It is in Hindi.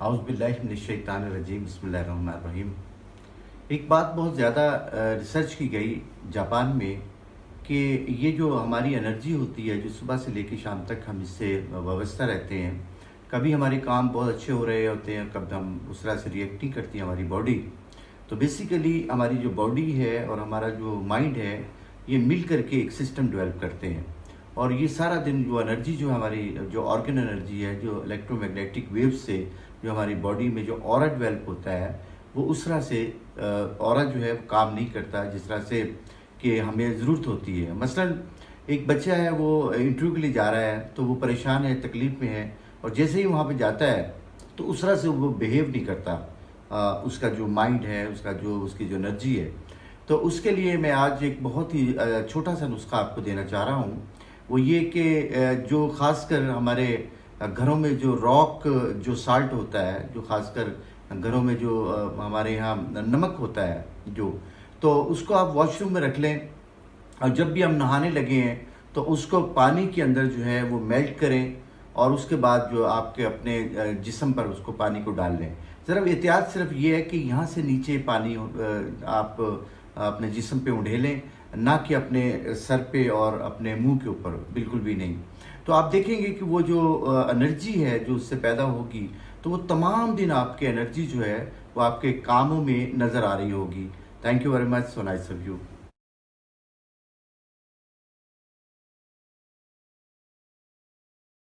औज़ुबिल्लाहिमिनश्शैतानिर्रजीम बिस्मिल्लाहिर्रहमानिर्रहीम। एक बात बहुत ज़्यादा रिसर्च की गई जापान में कि ये जो हमारी एनर्जी होती है, जो सुबह से लेकर शाम तक हम इससे वाबस्ता रहते हैं। कभी हमारे काम बहुत अच्छे हो रहे होते हैं, कभी हम उस तरह से रिएक्ट नहीं करती हमारी बॉडी। तो बेसिकली हमारी जो बॉडी है और हमारा जो माइंड है, ये मिल करके एक सिस्टम डेवलप करते हैं। और ये सारा दिन जो एनर्जी जो हमारी जो ऑर्गन एनर्जी है, जो इलेक्ट्रोमैग्नेटिक वेव से जो हमारी बॉडी में जो ऑरा डेवलप होता है, वो उस तरह से ऑरा जो है वो काम नहीं करता जिस तरह से कि हमें ज़रूरत होती है। मसलन एक बच्चा है, वो इंटरव्यू के लिए जा रहा है, तो वो परेशान है, तकलीफ़ में है, और जैसे ही वहाँ पे जाता है तो उस तरह से वो बिहेव नहीं करता। उसका जो माइंड है, उसकी जो एनर्जी है। तो उसके लिए मैं आज एक बहुत ही छोटा सा नुस्खा आपको देना चाह रहा हूँ। वो ये कि जो ख़ासकर हमारे घरों में जो रॉक जो साल्ट होता है, जो ख़ासकर घरों में जो हमारे यहाँ नमक होता है जो, तो उसको आप वॉशरूम में रख लें। और जब भी हम नहाने लगे हैं तो उसको पानी के अंदर जो है वो मेल्ट करें, और उसके बाद जो आपके अपने जिस्म पर उसको पानी को डाल लें। ज़रा एहतियात सिर्फ ये है कि यहाँ से नीचे पानी आप अपने जिस्म पे उंडेलें, ना कि अपने सर पे और अपने मुंह के ऊपर, बिल्कुल भी नहीं। तो आप देखेंगे कि वो जो एनर्जी है जो उससे पैदा होगी, तो वो तमाम दिन आपके एनर्जी जो है वो आपके कामों में नज़र आ रही होगी। Thank you very much. So nice of you.